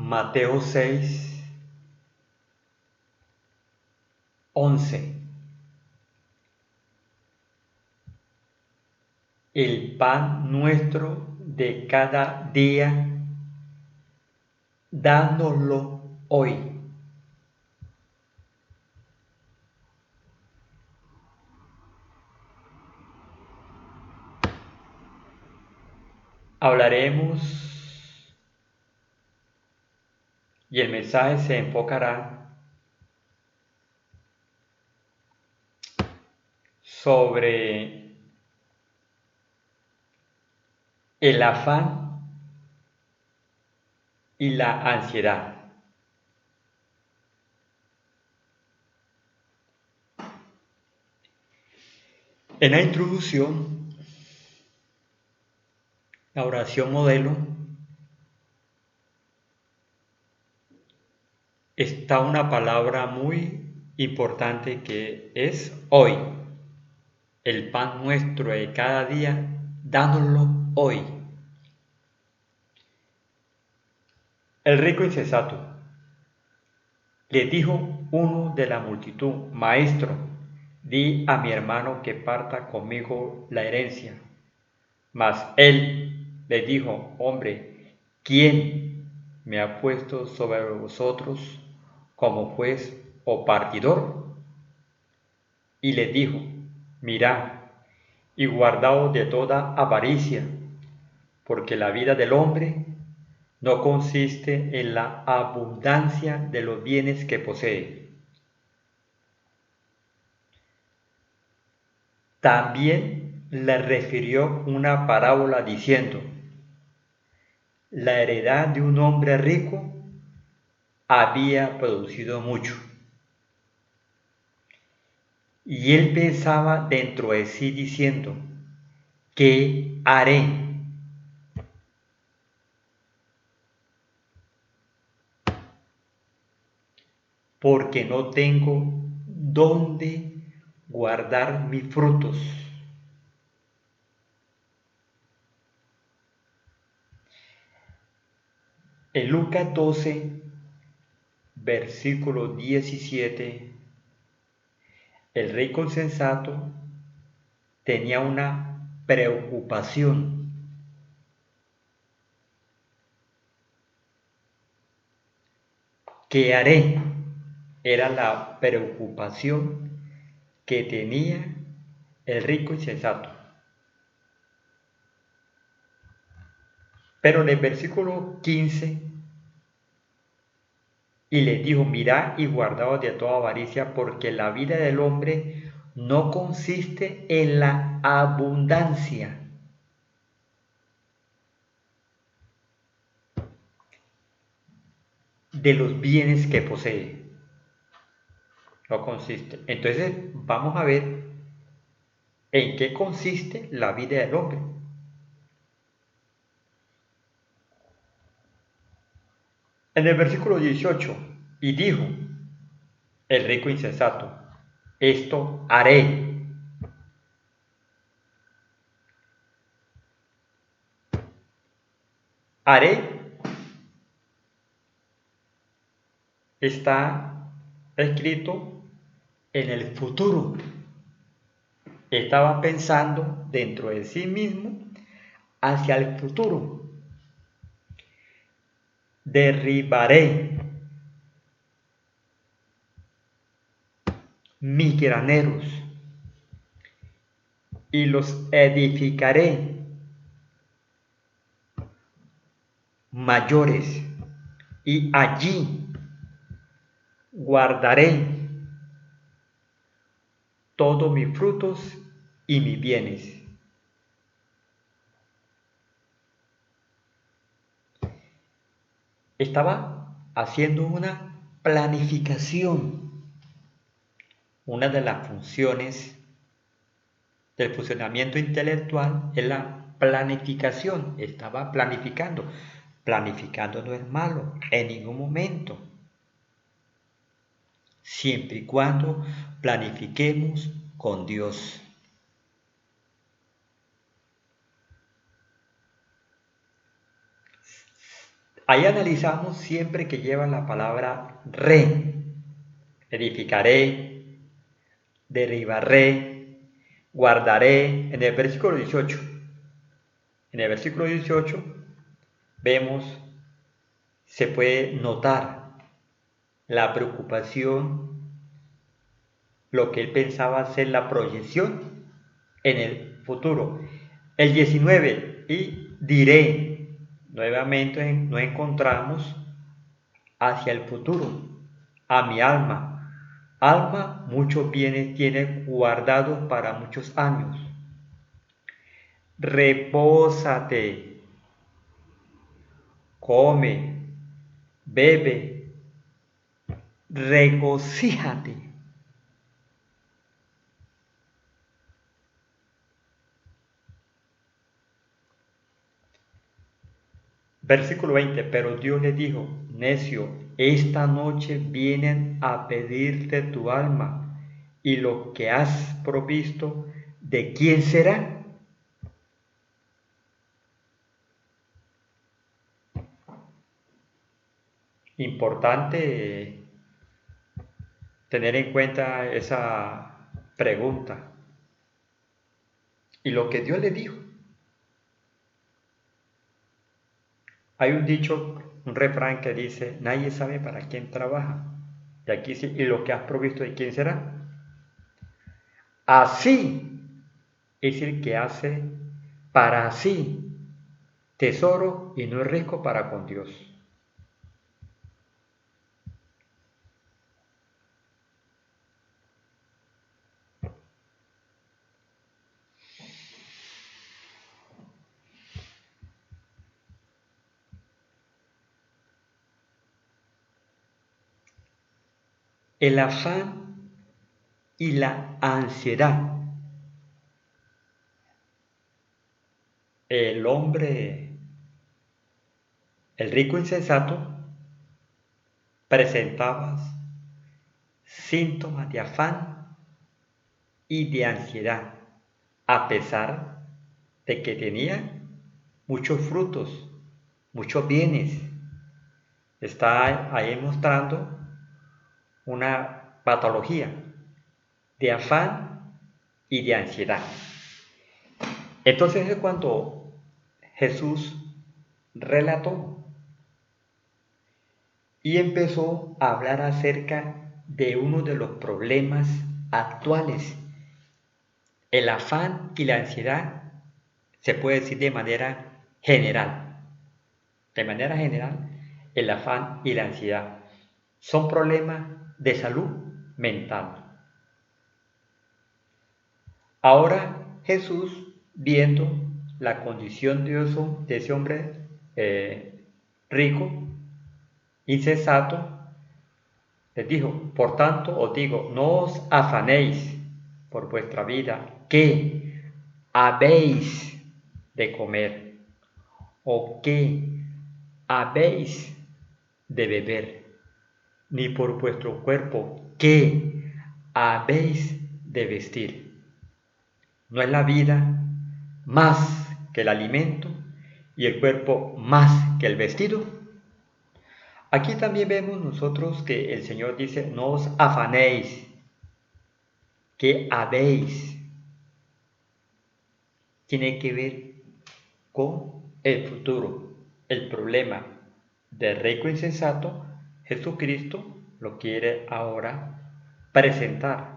Mateo 6:11. El pan nuestro de cada día, dánoslo hoy. Hablaremos y el mensaje se enfocará sobre el afán y la ansiedad. En la introducción, la oración modelo, está una palabra muy importante que es hoy. El pan nuestro de cada día, dánoslo hoy. El rico insensato le dijo uno de la multitud: Maestro, di a mi hermano que parta conmigo la herencia. Mas él le dijo: Hombre, ¿quién me ha puesto sobre vosotros como juez o partidor? Y le dijo: Mirad y guardaos de toda avaricia, porque la vida del hombre no consiste en la abundancia de los bienes que posee. También le refirió una parábola diciendo: La heredad de un hombre rico había producido mucho. Y él pensaba dentro de sí diciendo: ¿qué haré? Porque no tengo dónde guardar mis frutos. En Lucas 12, versículo 17, el rico insensato tenía una preocupación. ¿Qué haré? Era la preocupación que tenía el rico insensato. Pero en el versículo 15, y les dijo: mirad y guardaos de toda avaricia, porque la vida del hombre no consiste en la abundancia de los bienes que posee. No consiste. Entonces vamos a ver en qué consiste la vida del hombre. En el versículo 18, y dijo el rico insensato: esto haré. Haré está escrito en el futuro. Estaba pensando dentro de sí mismo hacia el futuro. Derribaré mis graneros y los edificaré mayores, y allí guardaré todos mis frutos y mis bienes. Estaba haciendo una planificación. Una de las funciones del funcionamiento intelectual es la planificación. Estaba planificando. Planificando no es malo en ningún momento, siempre y cuando planifiquemos con Dios. Ahí analizamos siempre que lleva la palabra re. Edificaré, derribaré, guardaré. En el versículo 18. En el versículo 18 vemos, se puede notar la preocupación, lo que él pensaba ser la proyección en el futuro. El 19, y diré, nuevamente nos encontramos hacia el futuro, a mi alma. Alma, muchos bienes tiene guardados para muchos años. Repósate, come, bebe, regocíjate. Versículo 20, pero Dios le dijo, necio, esta noche vienen a pedirte tu alma, y lo que has provisto, ¿de quién será? Importante tener en cuenta esa pregunta. Y lo que Dios le dijo. Hay un dicho, un refrán que dice, nadie sabe para quién trabaja. Y aquí sí, y lo que has provisto, ¿de quién será? Así es el que hace para sí tesoro y no es rico para con Dios. El afán y la ansiedad. El hombre, el rico insensato, presentaba síntomas de afán y de ansiedad, a pesar de que tenía muchos frutos, muchos bienes. Está ahí mostrando una patología de afán y de ansiedad. Entonces es cuando Jesús relató y empezó a hablar acerca de uno de los problemas actuales. El afán y la ansiedad se puede decir de manera general. De manera general, el afán y la ansiedad son problemas de salud mental. Ahora Jesús, viendo la condición de ese hombre rico, insensato, les dijo, por tanto os digo, no os afanéis por vuestra vida, qué habéis de comer o qué habéis de beber, ni por vuestro cuerpo, qué habéis de vestir. ¿No es la vida más que el alimento y el cuerpo más que el vestido? Aquí también vemos nosotros que el Señor dice, no os afanéis, que habéis. Tiene que ver con el futuro. El problema del rico insensato, Jesucristo lo quiere ahora presentar.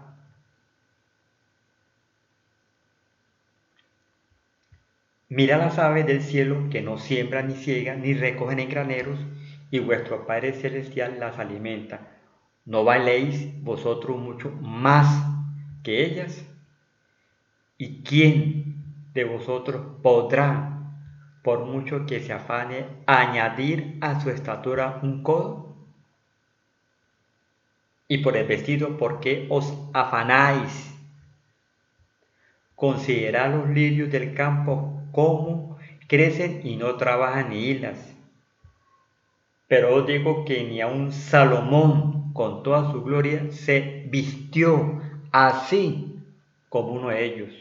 Mira las aves del cielo que no siembran ni ciegan ni recogen en graneros, y vuestro Padre Celestial las alimenta. ¿No valéis vosotros mucho más que ellas? ¿Y quién de vosotros podrá, por mucho que se afane, añadir a su estatura un codo? Y por el vestido, ¿por qué os afanáis? Considerad los lirios del campo, cómo crecen y no trabajan ni hilas. Pero os digo que ni aun Salomón, con toda su gloria, se vistió así como uno de ellos.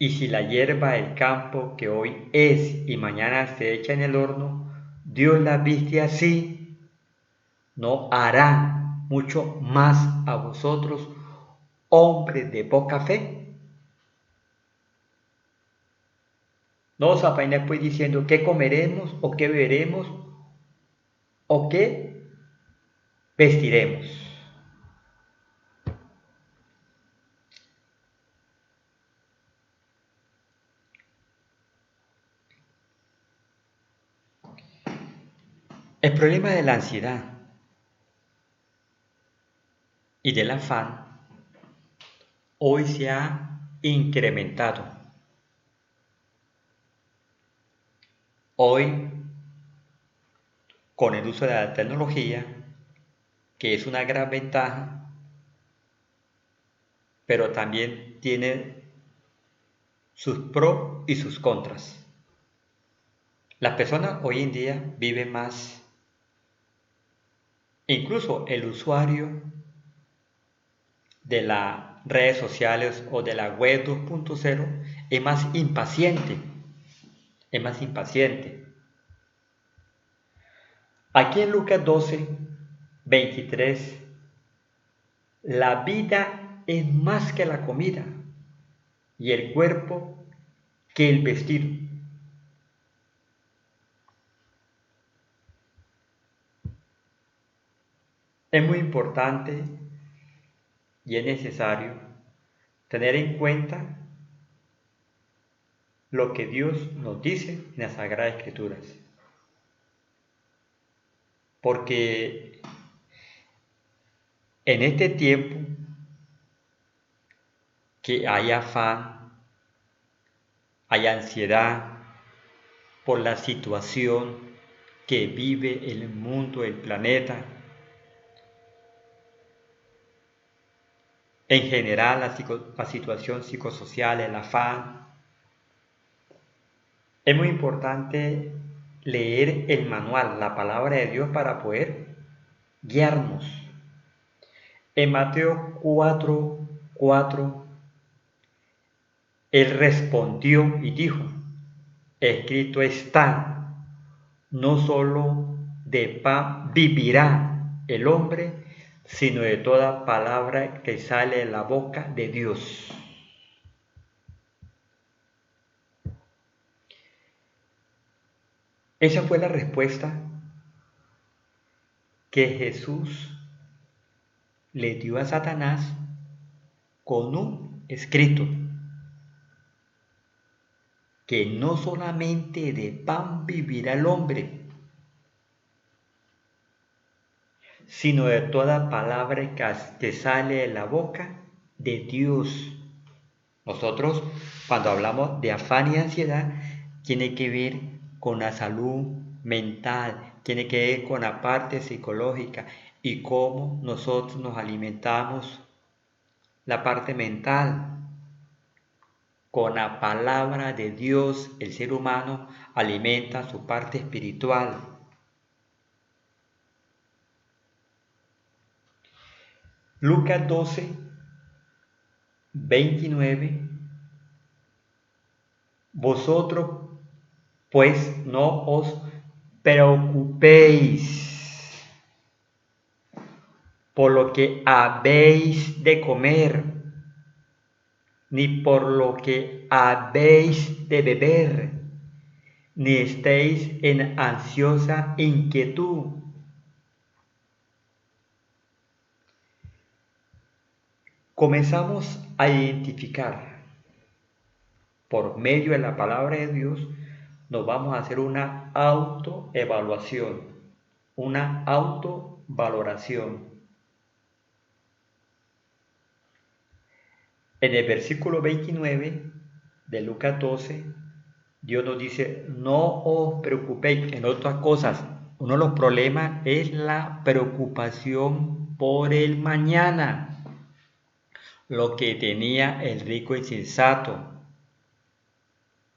Y si la hierba del campo que hoy es y mañana se echa en el horno, Dios la viste así, no hará mucho más a vosotros, hombres de poca fe. No os afanéis pues diciendo qué comeremos o qué beberemos o qué vestiremos. El problema de la ansiedad y del afán hoy se ha incrementado. Hoy, con el uso de la tecnología, que es una gran ventaja, pero también tiene sus pros y sus contras. Las personas hoy en día viven más, incluso el usuario de las redes sociales o de la web 2.0 es más impaciente, es más impaciente. Aquí en Lucas 12, 23, la vida es más que la comida y el cuerpo que el vestido. Es muy importante y es necesario tener en cuenta lo que Dios nos dice en las Sagradas Escrituras. Porque en este tiempo que hay afán, hay ansiedad por la situación que vive el mundo, el planeta, en general la situación psicosocial, el afán, es muy importante leer el manual, la palabra de Dios para poder guiarnos. En Mateo 4:4, Él respondió y dijo, escrito está, no solo de pan vivirá el hombre, sino de toda palabra que sale de la boca de Dios. Esa fue la respuesta que Jesús le dio a Satanás con un escrito, que no solamente de pan vivirá el hombre, sino de toda palabra que sale de la boca de Dios. Nosotros, cuando hablamos de afán y ansiedad, tiene que ver con la salud mental, tiene que ver con la parte psicológica y cómo nosotros nos alimentamos la parte mental. Con la palabra de Dios, el ser humano alimenta su parte espiritual. Lucas 12, 29. Vosotros pues no os preocupéis por lo que habéis de comer, ni por lo que habéis de beber, ni estéis en ansiosa inquietud. Comenzamos a identificar por medio de la palabra de Dios, nos vamos a hacer una autoevaluación, una autovaloración. En el versículo 29 de Lucas 12, Dios nos dice, no os preocupéis en otras cosas. Uno de los problemas es la preocupación por el mañana. Lo que tenía el rico insensato.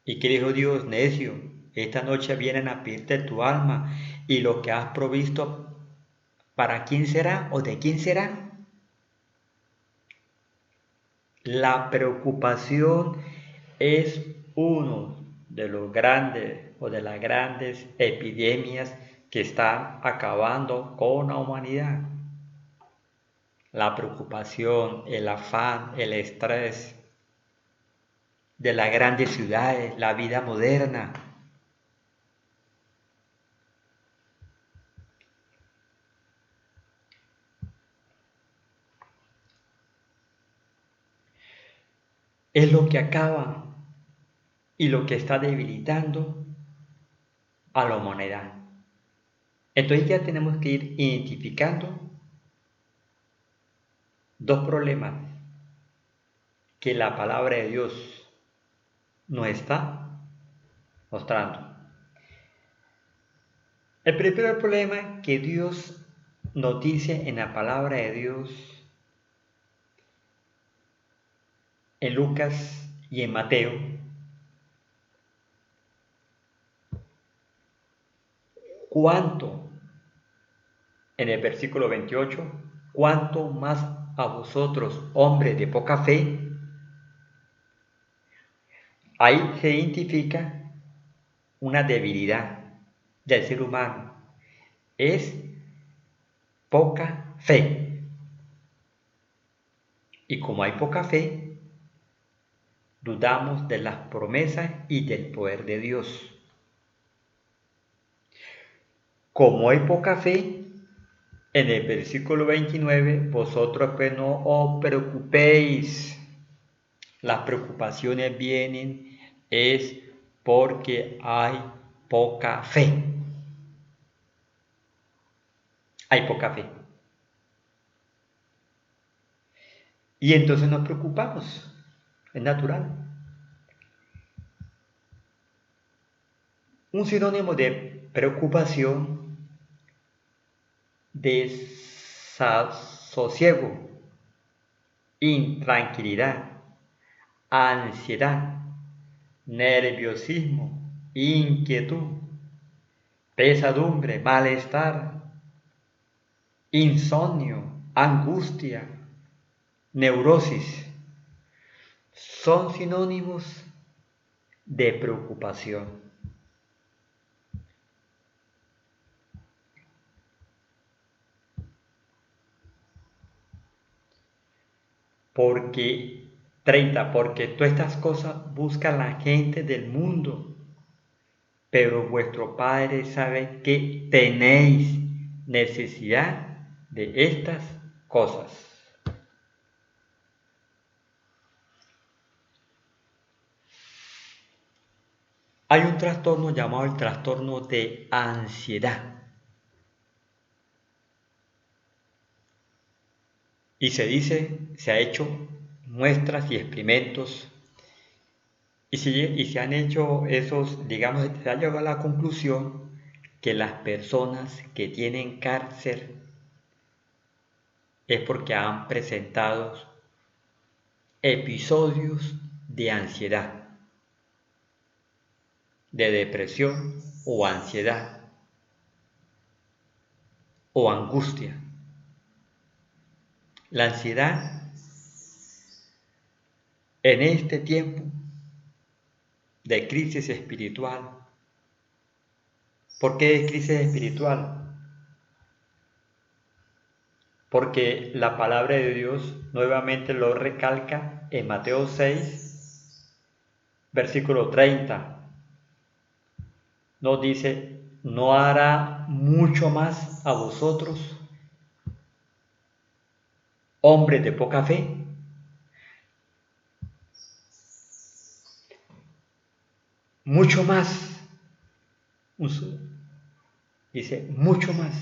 ¿Y qué dijo Dios? Necio, esta noche vienen a pedirte tu alma y lo que has provisto, ¿para quién será o de quién será? La preocupación es uno de los grandes o de las grandes epidemias que están acabando con la humanidad. La preocupación, el afán, el estrés de las grandes ciudades, la vida moderna. Es lo que acaba y lo que está debilitando a la humanidad. Entonces ya tenemos que ir identificando dos problemas que la palabra de Dios nos está mostrando. El primer problema que Dios nos dice en la palabra de Dios en Lucas y en Mateo, cuánto, en el versículo 28, cuánto más a vosotros, hombres de poca fe. Ahí se identifica una debilidad del ser humano. Es poca fe. Y como hay poca fe, dudamos de las promesas y del poder de Dios. Como hay poca fe, en el versículo 29, vosotros pues no os preocupéis. Las preocupaciones vienen es porque hay poca fe. Hay poca fe. Y entonces nos preocupamos. Es natural. Un sinónimo de preocupación, desasosiego, intranquilidad, ansiedad, nerviosismo, inquietud, pesadumbre, malestar, insomnio, angustia, neurosis, son sinónimos de preocupación. Porque todas estas cosas buscan la gente del mundo, pero vuestro Padre sabe que tenéis necesidad de estas cosas. Hay un trastorno llamado el trastorno de ansiedad. Y se ha hecho muestras y experimentos y se han hecho esos, digamos, se ha llegado a la conclusión que las personas que tienen cáncer es porque han presentado episodios de ansiedad, de depresión o ansiedad o angustia. La ansiedad en este tiempo de crisis espiritual. ¿Por qué es crisis espiritual? Porque la palabra de Dios nuevamente lo recalca en Mateo 6, versículo 30. Nos dice, ¿no hará mucho más a vosotros, hombres de poca fe? Mucho más. Dice, mucho más.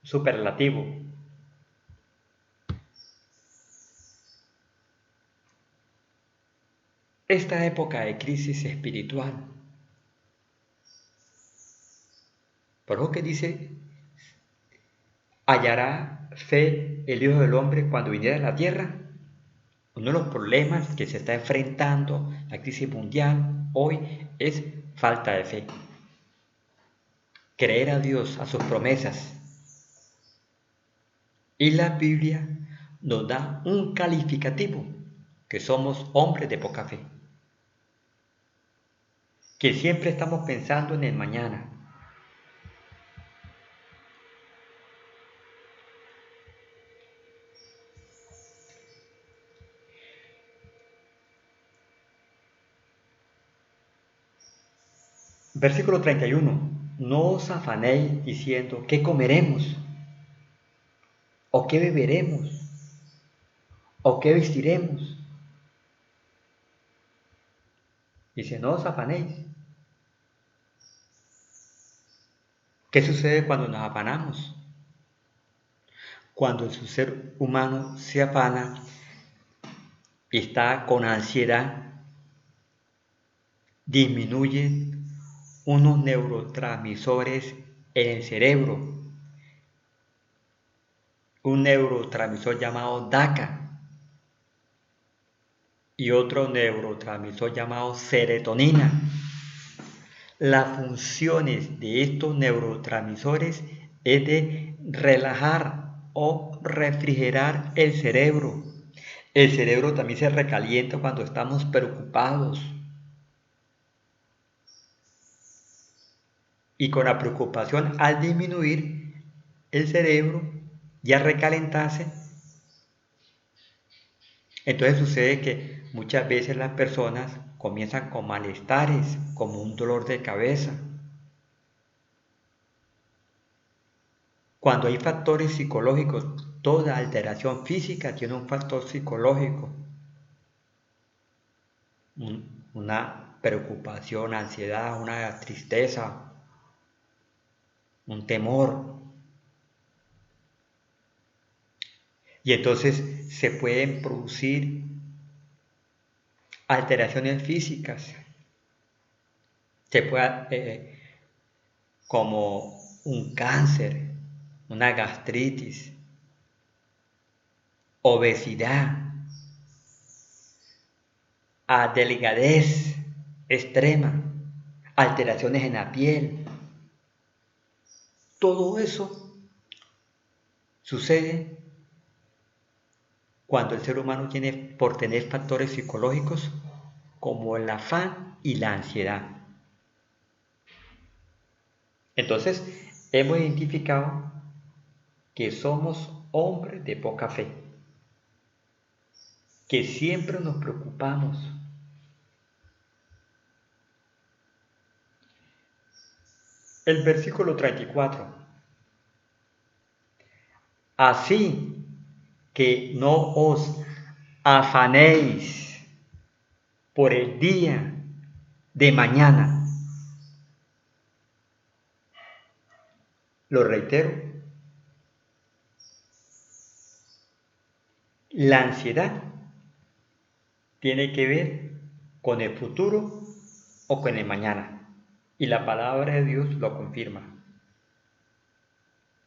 Superlativo. Esta época de crisis espiritual, por lo que dice, hallará fe el Hijo del Hombre cuando viniera a la tierra. Uno de los problemas que se está enfrentando la crisis mundial hoy es falta de fe. Creer a Dios, a sus promesas. Y la Biblia nos da un calificativo que somos hombres de poca fe, que siempre estamos pensando en el mañana. Versículo 31. No os afanéis diciendo, ¿qué comeremos? ¿O qué beberemos? ¿O qué vestiremos? Dice, no os afanéis. ¿Qué sucede cuando nos afanamos? Cuando el ser humano se afana y está con ansiedad, disminuyen unos neurotransmisores en el cerebro, un neurotransmisor llamado DHA y otro neurotransmisor llamado serotonina. Las funciones de estos neurotransmisores es de relajar o refrigerar el cerebro. El cerebro también se recalienta cuando estamos preocupados. Y con la preocupación, al disminuir el cerebro y al recalentarse, entonces sucede que muchas veces las personas comienzan con malestares, como un dolor de cabeza. Cuando hay factores psicológicos, toda alteración física tiene un factor psicológico, una preocupación, ansiedad, una tristeza, un temor. Y entonces se pueden producir alteraciones físicas, se puede, como un cáncer, una gastritis, obesidad, delgadez extrema, alteraciones en la piel. Todo eso sucede cuando el ser humano tiene por tener factores psicológicos como el afán y la ansiedad. Entonces, hemos identificado que somos hombres de poca fe, que siempre nos preocupamos. El versículo 34. Así que no os afanéis por el día de mañana. Lo reitero, la ansiedad tiene que ver con el futuro o con el mañana. Y la palabra de Dios lo confirma.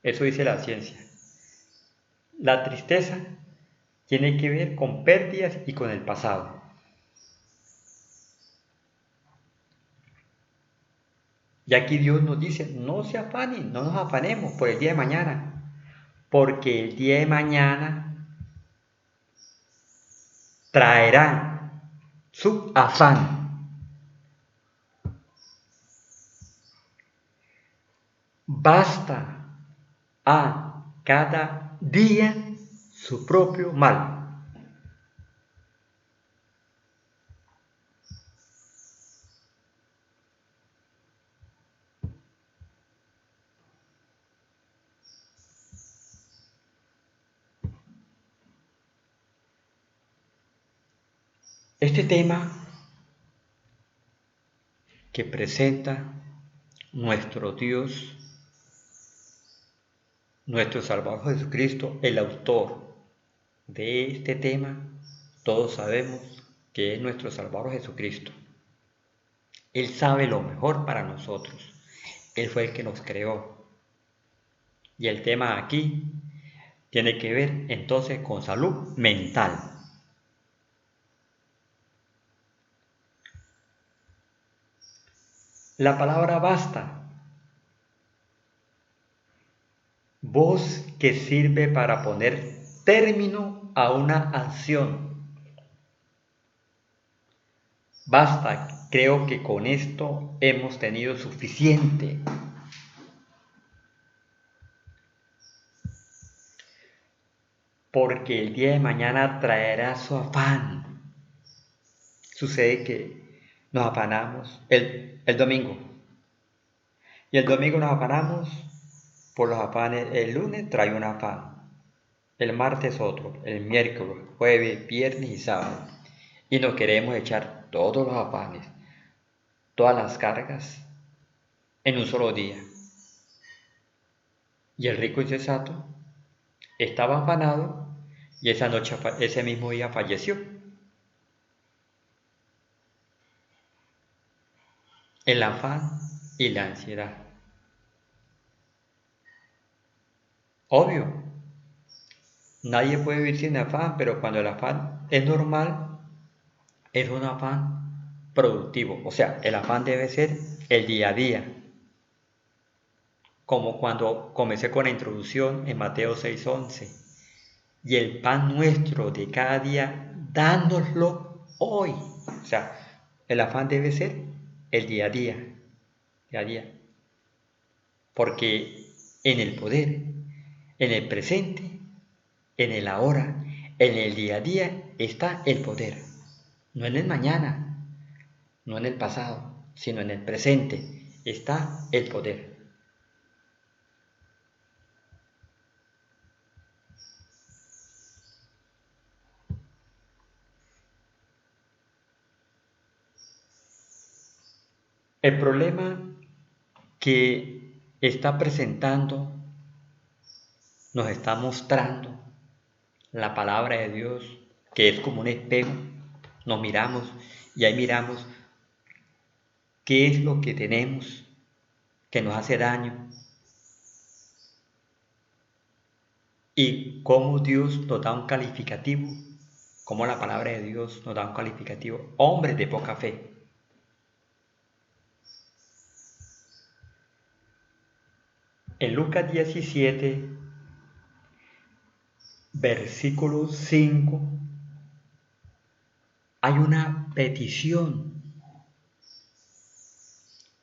Eso dice la ciencia. La tristeza tiene que ver con pérdidas y con el pasado. Y aquí Dios nos dice, no se afanen, no nos afanemos por el día de mañana, porque el día de mañana traerá su afán. Basta a cada día su propio mal. Este tema que presenta nuestro Dios, nuestro Salvador Jesucristo, el autor de este tema, todos sabemos que es nuestro Salvador Jesucristo. Él sabe lo mejor para nosotros. Él fue el que nos creó. Y el tema aquí tiene que ver entonces con salud mental. La palabra basta, voz que sirve para poner término a una acción. Basta, creo que con esto hemos tenido suficiente. Porque el día de mañana traerá su afán. Sucede que nos afanamos el domingo. Y el domingo nos afanamos por los afanes. El lunes trae un afán. El martes otro. El miércoles, jueves, viernes y sábado. Y nos queremos echar todos los afanes, todas las cargas en un solo día. Y el rico insensato estaba afanado y esa noche, ese mismo día falleció. El afán y la ansiedad. Obvio, nadie puede vivir sin afán, pero cuando el afán es normal, es un afán productivo. O sea, el afán debe ser el día a día. Como cuando comencé con la introducción en Mateo 6:11. Y el pan nuestro de cada día, dánoslo hoy. O sea, el afán debe ser el día a día. Día a día. Porque en el poder, en el presente, en el ahora, en el día a día está el poder. No en el mañana, no en el pasado, sino en el presente está el poder. El problema que está presentando, nos está mostrando la palabra de Dios, que es como un espejo. Nos miramos y ahí miramos qué es lo que tenemos que nos hace daño y cómo Dios nos da un calificativo, cómo la palabra de Dios nos da un calificativo, hombres de poca fe. En Lucas 17, versículo 5, hay una petición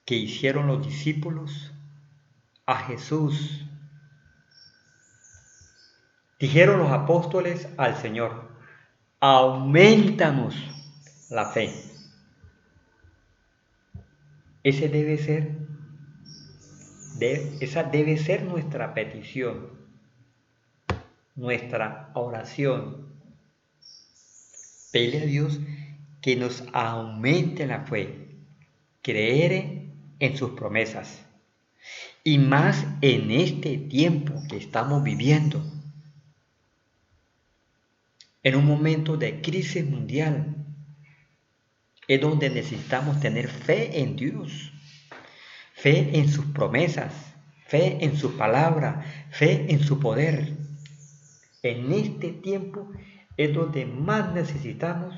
que hicieron los discípulos a Jesús. Dijeron los apóstoles al Señor: aumentanos la fe. Esa debe ser nuestra petición, nuestra oración. Pedirle a Dios que nos aumente la fe, creer en sus promesas. Y más en este tiempo que estamos viviendo, en un momento de crisis mundial, es donde necesitamos tener fe en Dios, fe en sus promesas, fe en su palabra, fe en su poder. En este tiempo es donde más necesitamos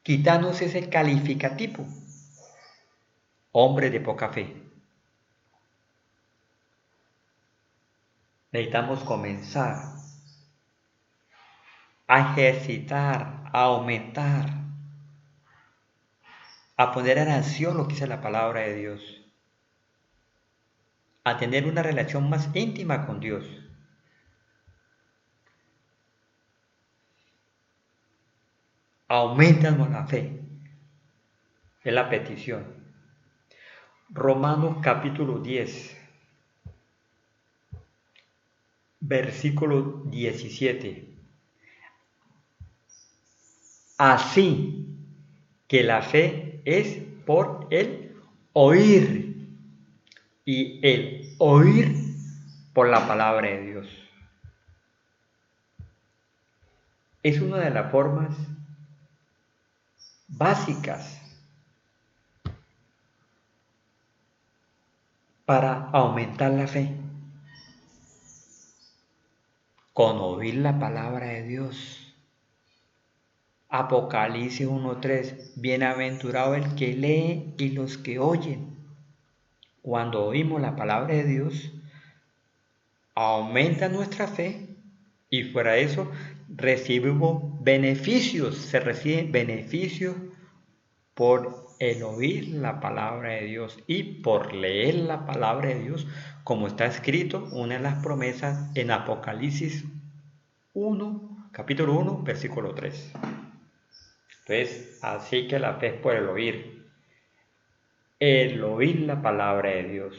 quitarnos ese calificativo, hombre de poca fe. Necesitamos comenzar a ejercitar, a aumentar, a poner en acción lo que dice la palabra de Dios, a tener una relación más íntima con Dios. Aumentanos la fe, es la petición. Romanos capítulo 10, versículo 17. Así que la fe es por el oír y el oír por la palabra de Dios. Es una de las formas básicas para aumentar la fe, con oír la palabra de Dios. Apocalipsis 1:3, bienaventurado el que lee y los que oyen. Cuando oímos la palabra de Dios, aumenta nuestra fe y fuera de eso recibimos beneficios, se reciben beneficios por el oír la palabra de Dios y por leer la palabra de Dios, como está escrito, una de las promesas en Apocalipsis 1, capítulo 1, versículo 3. Entonces, así que la fe es por el oír la palabra de Dios.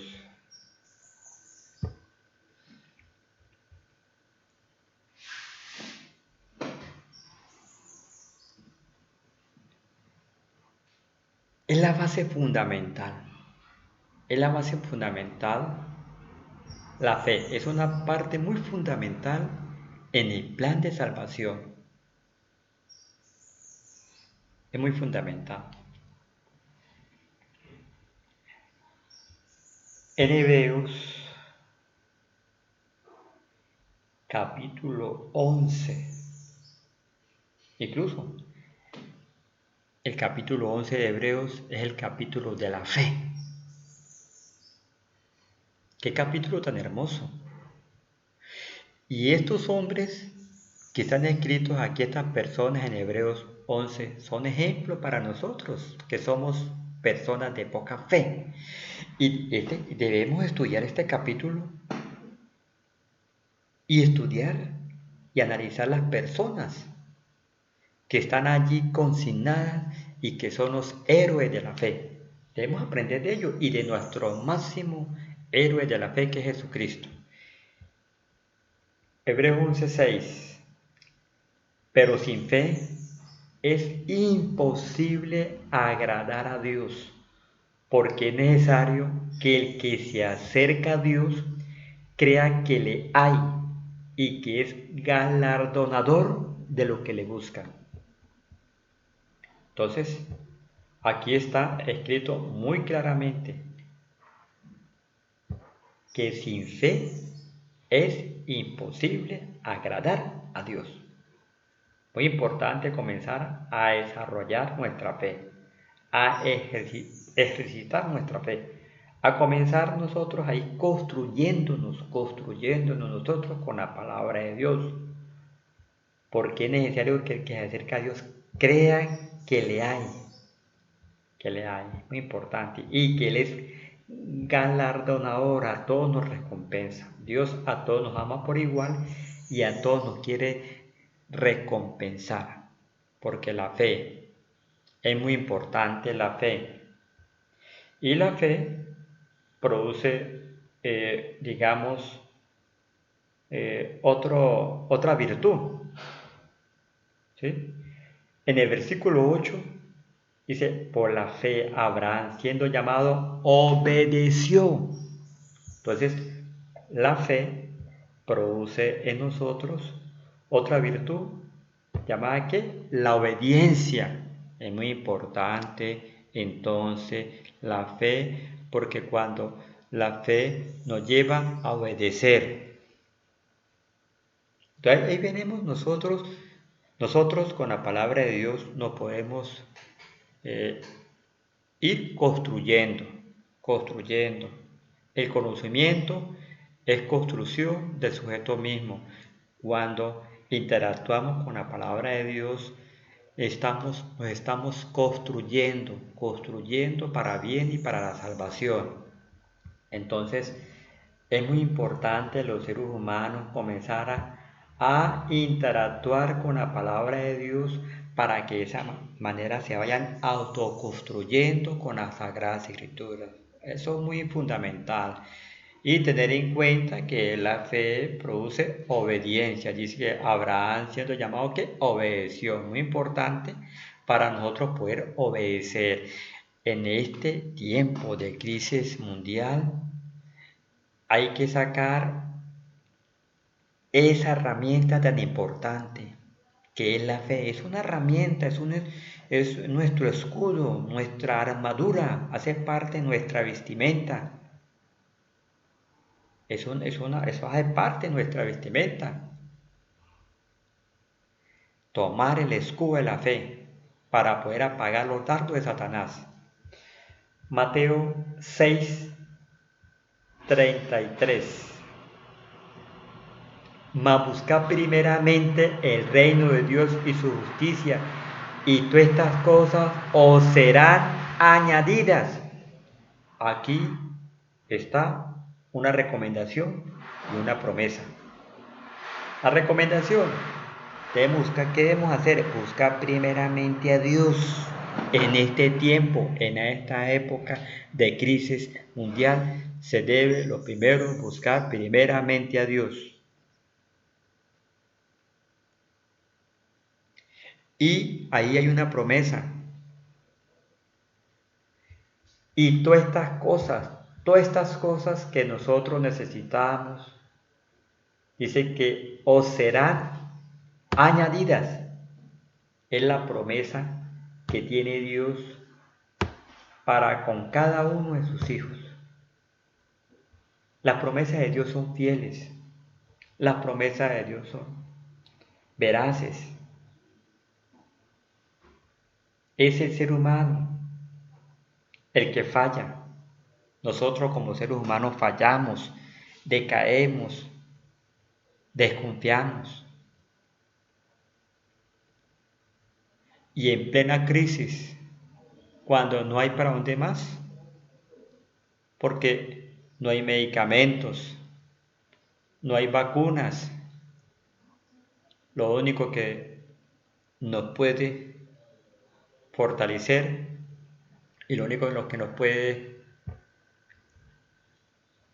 Es la base fundamental. Es la base fundamental. La fe es una parte muy fundamental en el plan de salvación. Es muy fundamental. En Hebreos capítulo 11, incluso el capítulo 11 de Hebreos es el capítulo de la fe. Qué capítulo tan hermoso. Y estos hombres que están escritos aquí, estas personas en Hebreos 11, son ejemplos para nosotros, que somos personas de poca fe. Y debemos estudiar este capítulo y estudiar y analizar las personas que están allí consignadas y que son los héroes de la fe. Debemos aprender de ellos y de nuestro máximo héroe de la fe, que es Jesucristo. Hebreos 11:6. Pero sin fe es imposible agradar a Dios, porque es necesario que el que se acerca a Dios crea que le hay y que es galardonador de lo que le buscan. Entonces, aquí está escrito muy claramente que sin fe es imposible agradar a Dios. Muy importante comenzar a desarrollar nuestra fe, a ejercitar nuestra fe, a comenzar nosotros ahí construyéndonos nosotros con la palabra de Dios. Porque es necesario que el que se acerca a Dios crea que le hay, muy importante, y que Él es galardonador, a todos nos recompensa. Dios a todos nos ama por igual y a todos nos quiere recompensar, porque la fe es muy importante, la fe. Y la fe produce, digamos, otra virtud. ¿Sí? En el versículo 8 dice, por la fe Abraham, siendo llamado, obedeció. Entonces, la fe produce en nosotros otra virtud llamada ¿qué? La obediencia. Es muy importante entonces la fe, porque cuando la fe nos lleva a obedecer. Entonces ahí venimos nosotros con la palabra de Dios nos podemos ir construyendo. El conocimiento es construcción del sujeto mismo. Cuando interactuamos con la palabra de Dios, nos estamos construyendo para bien y para la salvación. Entonces, es muy importante los seres humanos comenzar a interactuar con la palabra de Dios para que de esa manera se vayan autoconstruyendo con las Sagradas Escrituras. Eso es muy fundamental. Y tener en cuenta que la fe produce obediencia. Dice que Abraham, siendo llamado, que obedeció. Muy importante para nosotros poder obedecer. En este tiempo de crisis mundial, hay que sacar esa herramienta tan importante que es la fe. Es una herramienta, es nuestro escudo, nuestra armadura, hace parte de nuestra vestimenta. Eso hace parte de nuestra vestimenta. Tomar el escudo de la fe para poder apagar los dardos de Satanás. Mateo 6:33. Mas buscad primeramente el reino de Dios y su justicia, y todas estas cosas os serán añadidas. Aquí está una recomendación y una promesa. La recomendación, ¿qué debemos hacer? Buscar primeramente a Dios en este tiempo, en esta época de crisis mundial. Se debe lo primero buscar primeramente a Dios. Y ahí hay una promesa. Y todas estas cosas que nosotros necesitamos, dice que os serán añadidas. Es la promesa que tiene Dios para con cada uno de sus hijos. Las promesas de Dios son fieles. Las promesas de Dios son veraces. Es el ser humano el que falla. Nosotros como seres humanos fallamos, decaemos, desconfiamos. Y en plena crisis, cuando no hay para dónde más, porque no hay medicamentos, no hay vacunas, lo único que nos puede fortalecer y lo único en lo que nos puede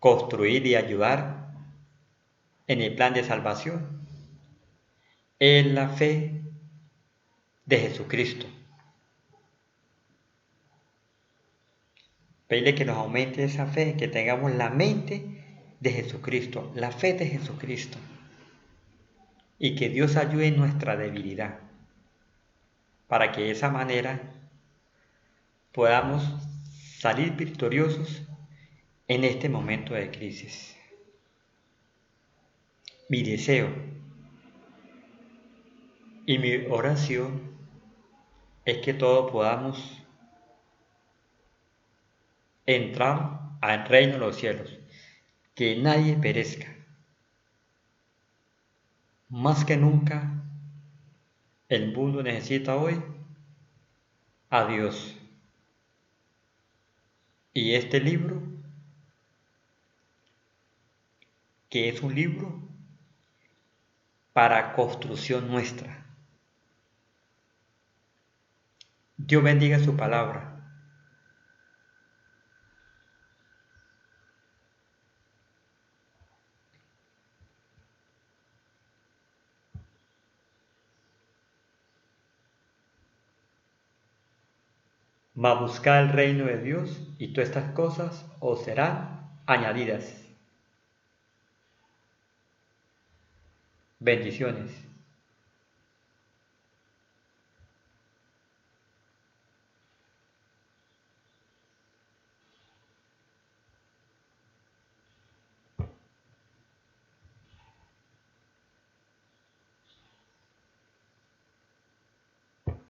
construir y ayudar en el plan de salvación es la fe de Jesucristo. Pedirle que nos aumente esa fe, que tengamos la mente de Jesucristo, la fe de Jesucristo, y que Dios ayude en nuestra debilidad, para que de esa manera podamos salir victoriosos en este momento de crisis. Mi deseo y mi oración es que todos podamos entrar al reino de los cielos, que nadie perezca. Más que nunca, el mundo necesita hoy a Dios. Y este libro, que es un libro para construcción nuestra. Dios bendiga su palabra. Mas buscad el reino de Dios y todas estas cosas os serán añadidas. Bendiciones.